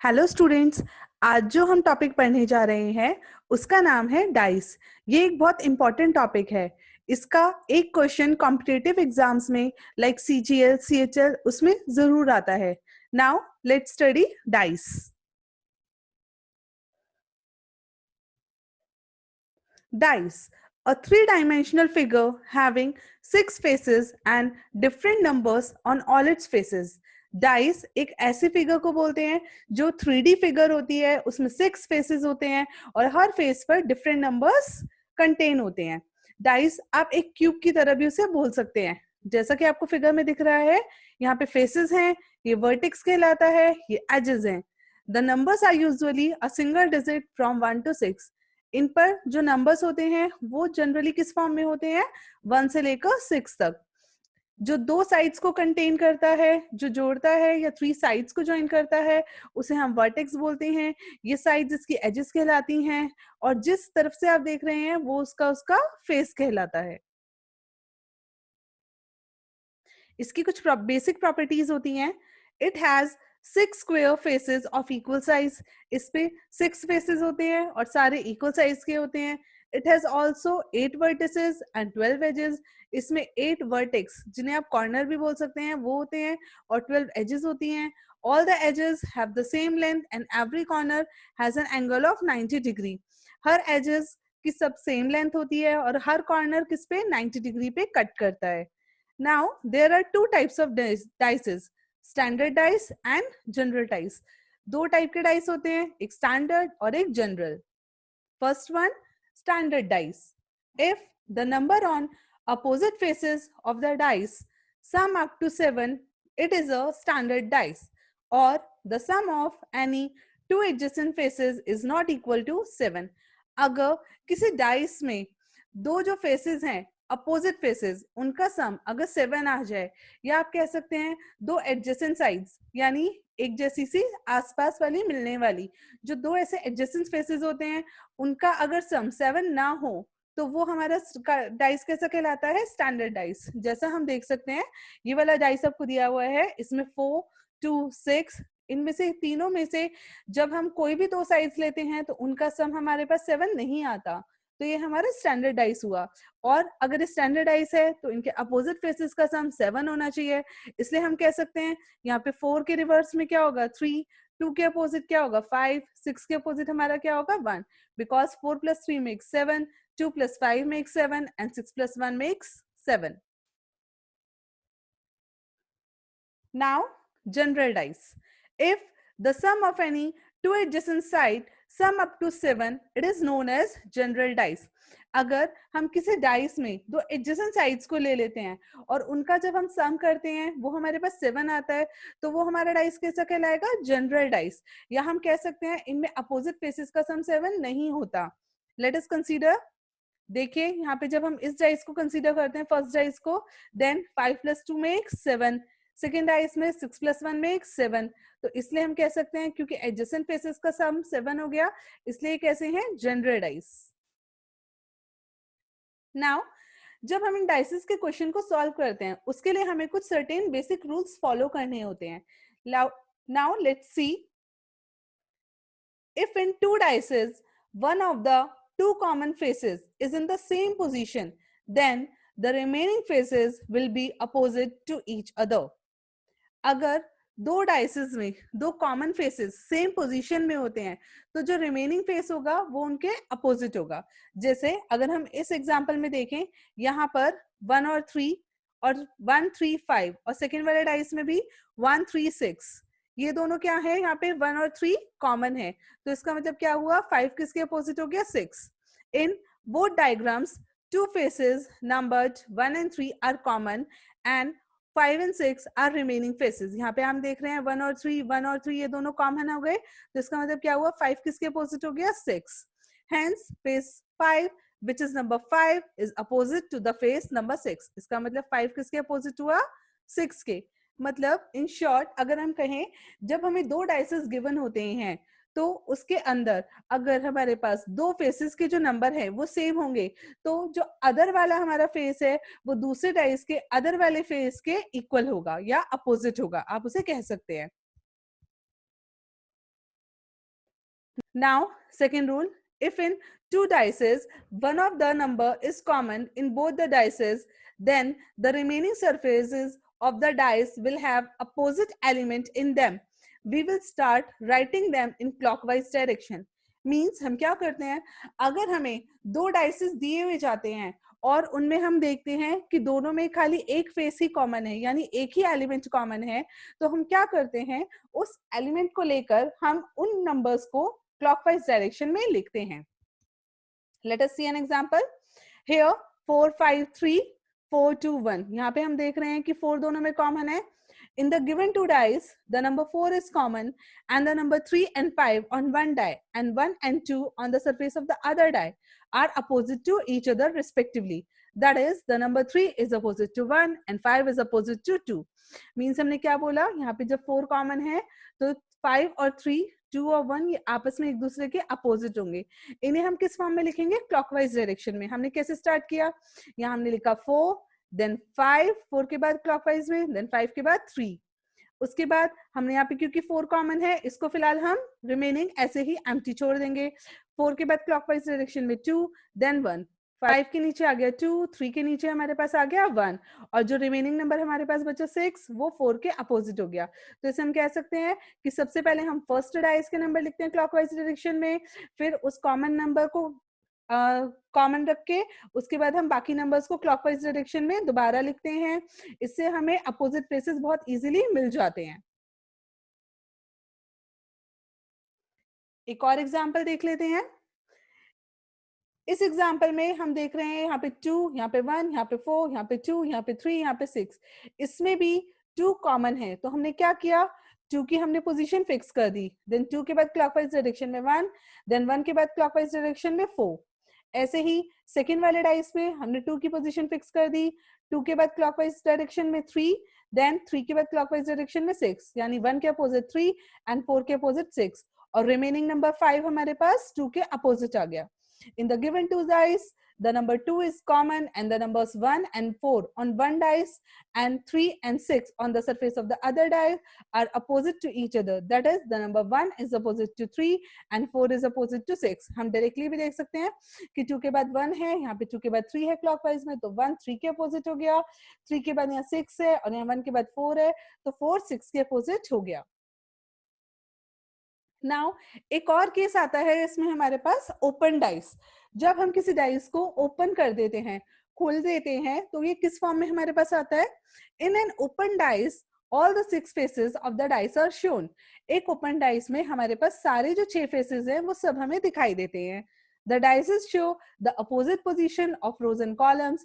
Hello students. आज जो हम टॉपिक पढ़ने जा रहे हैं उसका नाम है डाइस। ये एक बहुत इंपॉर्टेंट टॉपिक है। इसका एक क्वेश्चन कॉम्पिटिटिव एग्जाम्स में लाइक सीजीएल सीएचएल उसमें जरूर आता है। Now let's study dice. Dice, a three-dimensional figure having six faces and different numbers on all its faces. Dice एक ऐसी फिगर को बोलते हैं जो 3D फिगर होती है, उसमें सिक्स फेसेस होते हैं और हर फेस पर डिफरेंट नंबर्स कंटेन होते हैं। डाइस आप एक क्यूब की तरह भी उसे बोल सकते हैं। जैसा कि आपको फिगर में दिख रहा है, यहाँ पे फेसेस हैं, ये वर्टेक्स कहलाता है, ये एजेस हैं। The numbers are usually a single digit from 1 to 6। इन पर जो नंबर्स होते हैं वो जनरली किस फॉर्म में होते हैं, 1 से लेकर 6 तक। जो दो साइड्स को कंटेन करता है, जो जोड़ता है या थ्री साइड्स को ज्वाइन करता है, उसे हम वर्टेक्स बोलते हैं। ये साइड्स इसकी एजेस कहलाती हैं और जिस तरफ से आप देख रहे हैं वो उसका उसका फेस कहलाता है। इसकी कुछ बेसिक प्रॉपर्टीज होती हैं। It has 6 square faces of equal size. इस पे 6 फेसेस होते हैं और सारे इक्वल साइज के होते हैं। It has also 8 vertices and 12 edges. इसमें 8 वर्टेक्स, जिन्हें आप कॉर्नर भी बोल सकते हैं, वो होते हैं और 12 एजेस होती हैं। All the edges have the same length and every corner has an angle of 90 degree. हर एजेस की सब सेम लेंथ होती है और हर कॉर्नर किस पे 90 डिग्री पे कट करता है। Now, there are two types of dices, standard dice and general dice. दो टाइप के डाइस होते हैं, एक स्टैंडर्ड और एक general. First one, standard dice. If the number on opposite faces of the dice sum up to 7, it is a standard dice. Or the sum of any two adjacent faces is not equal to 7. अगर किसी dice में दो जो faces हैं, opposite faces, उनका सम अगर 7 आ जाए, या आप कह सकते हैं दो एडजेसेंट साइड्स, यानी एक जैसी सी आसपास वाली मिलने वाली, जो दो ऐसे एडजेसेंट फेसेस होते हैं, उनका अगर सम 7 ना हो तो वो हमारा डाइस कैसा कहलाता है, स्टैंडर्ड डाइस। जैसा हम देख सकते हैं, ये वाला डाइस आपको दिया हुआ है, इसमें 4, 2, 6, इनमें से तीनों में से जब हम कोई भी दो साइड्स लेते हैं तो उनका सम हमारे पास 7 नहीं आता, तो ये हमारा स्टैंडर्ड डाइस हुआ। और अगर स्टैंडर्ड डाइस है तो इनके अपोजिट फेसेस का सम 7 होना चाहिए। इसलिए हम कह सकते हैं यहाँ पे 4 के रिवर्स में क्या होगा, 3, 2 के अपोजिट क्या होगा, 5, 6 के अपोजिट हमारा क्या होगा, 1। Because 4 + 3 makes 7, 2 + 5 makes 7 and 6 + 1 makes 7. Now, general dice. If the sum of any two adjacent side sum up to 7, it is known as general dice. अगर हम किसी डाइस में दो एडजेसेंट साइड्स को ले लेते हैं और उनका जब हम सम करते हैं वो हमारे पास 7 आता है, तो वो हमारा डाइस कैसा कहलाएगा, जनरल डाइस। या हम कह सकते हैं इनमें अपोजिट फेसेस का सम 7 नहीं होता। Let us consider. देखिए यहाँ पे जब हम इस डाइस को कंसीडर करते हैं, फर्स्ट डाइस को, देन 5 + 2 makes 7, सेकेंड डाइस में 6 + 1 makes 7। तो इसलिए हम कह सकते हैं क्योंकि एडजेसेंट फेसेस का सम 7 हो गया, इसलिए कैसे हैं, जनरल डाइस। नाउ जब हम इन डाइसेस के क्वेश्चन को सॉल्व करते हैं, उसके लिए हमें कुछ सर्टेन बेसिक रूल्स फॉलो करने होते हैं। Now let's see. If in two dices, one of the two common faces is in the same position, then the remaining faces will be opposite to each other. अगर दो dices में दो common faces same position में होते हैं तो जो remaining face होगा वो उनके अपोजिट होगा। जैसे अगर हम इस एग्जांपल में देखें, यहाँ पर 1 और 3 और 1, 3, 5 और सेकेंड वाले डाइस में भी 1, 3, 6, ये दोनों क्या है, यहाँ पे 1 और 3 कॉमन है, तो इसका मतलब क्या हुआ, 5 किसके अपोजिट हो गया, 6। In both diagrams two faces numbered 1 and 3 are common and 5 and 6 are remaining faces। यहाँ पे हम देख रहे हैं 1 और 3, 1 और 3 ये दोनों कॉमन हो गए, तो इसका मतलब क्या हुआ, 5 किसके अपोजिट हो गया, 6। Hence face 5 which is number 5 is opposite to the face number 6। इसका मतलब 5 किसके अपोजिट हुआ, 6 के। मतलब इन शॉर्ट अगर हम कहें, जब हमें दो डाइसेस गिवन होते हैं तो उसके अंदर अगर हमारे पास दो फेसेस के जो नंबर है वो सेम होंगे, तो जो अदर वाला हमारा फेस है वो दूसरे डाइस के अदर वाले फेस के इक्वल होगा या अपोजिट होगा, आप उसे कह सकते हैं। Now, second rule, if in two dices, one of the number is common in both the dices, then the remaining surfaces of the dice will have opposite element in them. We will start writing them in clockwise direction. Means हम क्या करते हैं, अगर हमें दो dices दिए हुए जाते हैं और उनमें हम देखते हैं कि दोनों में खाली एक फेस ही कॉमन है, यानी एक ही एलिमेंट कॉमन है, तो हम क्या करते हैं, उस एलिमेंट को लेकर हम उन नंबर्स को क्लॉकवाइज डायरेक्शन में लिखते हैं. Let us see an example. Here 4 5 3 4 2 1. यहाँ पे हम देख रहे हैं कि 4 दोनों में कॉमन है. In the given two dice, the number 4 is common and the number 3 and 5 on one die and 1 and 2 on the surface of the other die are opposite to each other respectively. That is, the number 3 is opposite to 1 and 5 is opposite to 2. Means हमने क्या बोला, यहाँ पे जब 4 common है तो 5 और 3, 2 और 1 ये आपस में एक दूसरे के अपोजिट होंगे. इन्हें हम किस फॉर्म में लिखेंगे, क्लॉकवाइज डायरेक्शन में. हमने कैसे स्टार्ट किया, यहाँ हमने लिखा 4 देन 5, 4 के बाद क्लॉकवाइज में, देन 5 के बाद 3. उसके बाद हमने यहाँ पे क्योंकि 4 कॉमन है, इसको फिलहाल हम रिमेनिंग ऐसे ही एम्प्टी छोड़ देंगे. 4 के बाद क्लॉकवाइज डायरेक्शन में 2, देन 1, 5 के नीचे आ गया 2, 3 के नीचे हमारे पास आ गया 1, और जो रिमेनिंग नंबर हमारे पास बचा 6, वो 4 के अपोजिट हो गया. तो इसे हम कह सकते हैं कि सबसे पहले हम फर्स्ट डाइस के नंबर लिखते हैं क्लॉकवाइज डायरेक्शन में, फिर उस कॉमन नंबर को कॉमन रख के उसके बाद हम बाकी नंबर्स को क्लॉकवाइज डायरेक्शन में दोबारा लिखते हैं. इससे हमें अपोजिट प्लेसेस बहुत इजीली मिल जाते हैं. एक और एग्जांपल देख लेते हैं. इस एग्जांपल में हम देख रहे हैं यहाँ पे 2, यहाँ पे 1, यहाँ पे 4, यहाँ पे 2, यहाँ पे 3, यहाँ पे 6. इसमें भी 2 कॉमन है, तो हमने क्या किया, 2 की हमने पोजीशन फिक्स कर दी. देन 2 के बाद क्लॉकवाइज डायरेक्शन में 1, देन 1 के बाद क्लॉकवाइज डायरेक्शन में 4. ऐसे ही सेकेंड वाले डाइस में हमने 2 की पोजीशन फिक्स कर दी. 2 के बाद क्लॉकवाइज डायरेक्शन में 3, देन 3 के बाद क्लॉकवाइज डायरेक्शन में 6, यानी 1 के अपोजिट 3 एंड 4 के अपोजिट 6, और रिमेनिंग नंबर 5 हमारे पास 2 के अपोजिट आ गया. In the given two dice, the number 2 is common and the numbers 1 and 4 on one dice and 3 and 6 on the surface of the other die are opposite to each other. That is, the number 1 is opposite to 3 and 4 is opposite to 6. हम directly भी देख सकते हैं कि 2 के बाद 1 है, यहाँ पे 2 के बाद 3 है क्लॉकवाइज में, तो 1 3 के अपोजिट हो गया. 3 के बाद यहाँ 6 है और यहाँ 1 के बाद 4 है, तो 4 6 के अपोजिट हो गया. नाउ एक और केस आता है, इसमें हमारे पास ओपन डाइस. जब हम किसी डाइस को ओपन कर देते हैं, खोल देते हैं, तो ये किस फॉर्म में हमारे पास आता है, in an open dice all the 6 faces of the dice are shown. एक ओपन डाइस में हमारे पास सारे जो 6 फेसेस हैं वो सब हमें दिखाई देते हैं. The dices show the opposite position of rows and columns.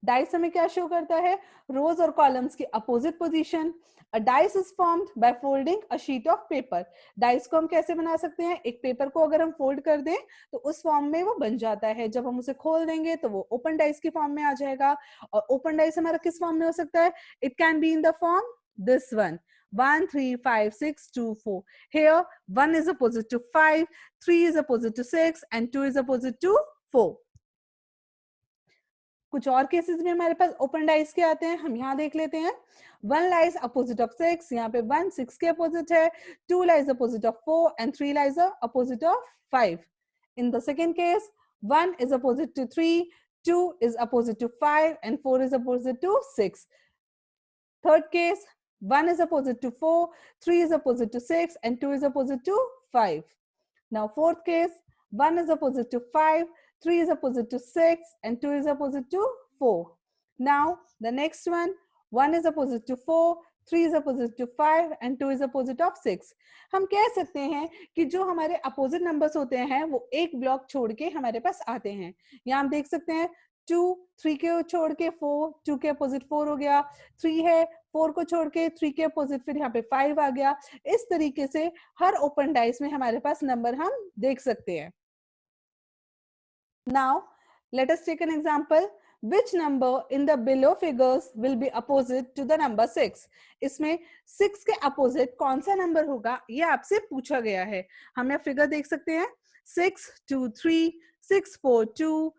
Dice हमें क्या शो करता है, rows और columns की opposite position. A dice is formed by folding a sheet of paper. Dice को हम कैसे बना सकते हैं, एक पेपर को अगर हम फोल्ड कर दें तो उस फॉर्म में वो बन जाता है. जब हम उसे खोल देंगे तो वो ओपन डाइस की फॉर्म में आ जाएगा. और ओपन डाइस हमारा किस फॉर्म में हो सकता है, it can be in the form this one, 1 3 5 6 2 4. Here 1 is opposite to 5, 3 is opposite to 6 and 2 is opposite to 4. कुछ और केसेस भी हमारे पास ओपन डाइस के आते हैं, हम यहाँ देख लेते हैं. 1 lies opposite of 6, यहाँ पे 1 6 के अपोजिट है. 2 lies opposite of 4 and 3 lies opposite of 5. In the second case, 1 is opposite to 3, 2 is opposite to 5 and 4 is opposite to 6. Third case, 1 is opposite to 4, 3 is opposite to 6 and 2 is opposite to 5. Now fourth case, 1 is opposite to 5, 3 is opposite to 6 and 2 is opposite to 4. Now the next one is opposite to 4, 3 is opposite to 5 and 2 is opposite of 6. हम कह सकते हैं कि जो हमारे opposite numbers होते हैं वो एक ब्लॉक छोड़ के हमारे पास आते हैं. यहाँ हम देख सकते हैं 2 3 के छोड़ के 4, 2 के अपोजिट 4 हो गया. 3 है, 4 को छोड़ के 3 के अपोजिट फिर यहाँ पे 5 आ गया. इस तरीके से हर ओपन डाइस में हमारे पास नंबर हम देख सकते हैं. Now let us take an example. Which number in the below figures will be opposite to the number 6? इसमें 6 के अपोजिट कौन सा नंबर होगा ये आपसे पूछा गया है. हम यहाँ फिगर देख सकते हैं 6 2 3 6 4 2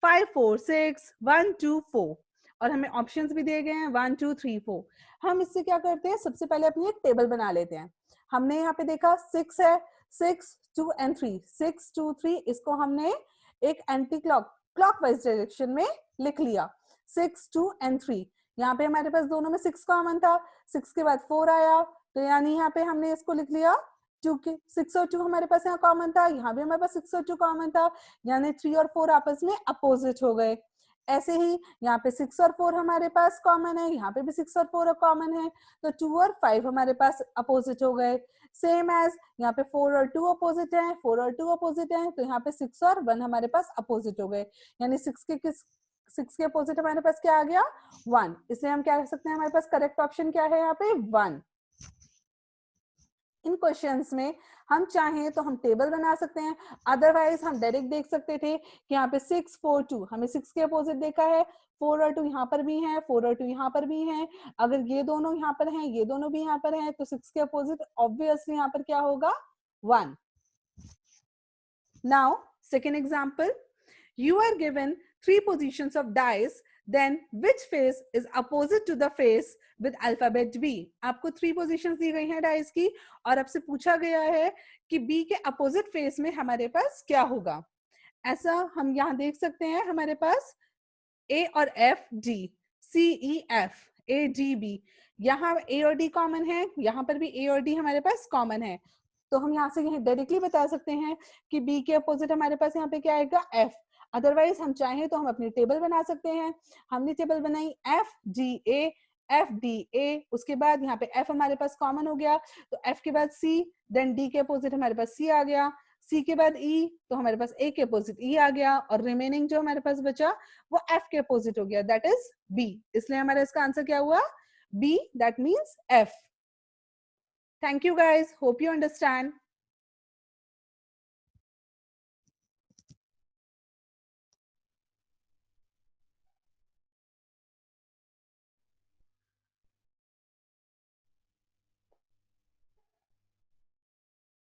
5 4 6 1 2 4 और हमें ऑप्शंस भी दिए गए हैं 1 2 3 4. हम इससे क्या करते हैं, सबसे पहले अपनी एक टेबल बना लेते हैं. हमने यहाँ पे देखा 6 है, 6 2 एंड 3, 6 2 3, इसको हमने एक एंटी क्लॉकवाइज डायरेक्शन में लिख लिया, 6 2 एंड 3। यहाँ पे हमारे पास दोनों में 6 कॉमन था, 6 के बाद 4 आया, तो यानी यहाँ पे हमने इसको लिख लिया 2 के 6 और 2 हमारे पास यहाँ कॉमन था, यहाँ भी हमारे पास 6 और 2 कॉमन था, यानी 3 और 4 आपस में अपोजिट हो गए। ऐसे ही यहाँ पे 6 और 4 हमारे पास कॉमन है, यहाँ पे भी 6 और 4 कॉमन है, तो 2 और 5 हमारे पास अपोजिट हो गए। सेम एज यहाँ पे 4 और 2 अपोजिट है, 4 और 2 अपोजिट है, तो यहाँ पे 6 और 1 हमारे पास अपोजिट हो गए, यानी 6 के अपोजिट हमारे पास क्या आ गया 1, इसलिए हम क्या कह सकते हैं, हमारे पास करेक्ट ऑप्शन क्या है यहाँ पे 1। इन क्वेश्चंस में हम चाहें तो हम टेबल बना सकते हैं, अदरवाइज हम डायरेक्ट देख सकते थे कि यहाँ पे 6 4 2, हमें 6 के अपोजिट देखा है, 4 और 2 यहाँ पर भी हैं, 4 और 2 यहाँ पर भी हैं, अगर ये दोनों यहाँ पर हैं, ये दोनों भी यहाँ पर हैं, तो 6 के अपोजिट ऑब्वियसली यहाँ पर क्या होगा 1। Now second example, you are given 3 positions of dice, then which face is opposite to the face with alphabet B? आपको 3 positions दी गई हैं डाइस की और आपसे पूछा गया है कि B के अपोजिट फेस में हमारे पास क्या होगा। ऐसा हम यहाँ देख सकते हैं, हमारे पास A और F D, C E F, A D B, यहाँ A और D कॉमन है, यहाँ पर भी A और D हमारे पास कॉमन है, तो हम यहाँ से यही डायरेक्टली बता सकते हैं कि B के अपोजिट हमारे पास यहाँ पे क्या आएगा F। अदरवाइज हम चाहें तो हम अपनी टेबल बना सकते हैं, हमने टेबल बनाई F D A, F D A, उसके बाद यहाँ पे F हमारे पास कॉमन हो गया, तो F के बाद C, देन D के अपोजिट हमारे पास C आ गया, C के बाद E, तो हमारे पास A के अपोजिट E आ गया, और रिमेनिंग जो हमारे पास बचा वो F के अपोजिट हो गया, दैट इज B, इसलिए हमारा इसका आंसर क्या हुआ B, that means F। Thank you guys, hope you understand.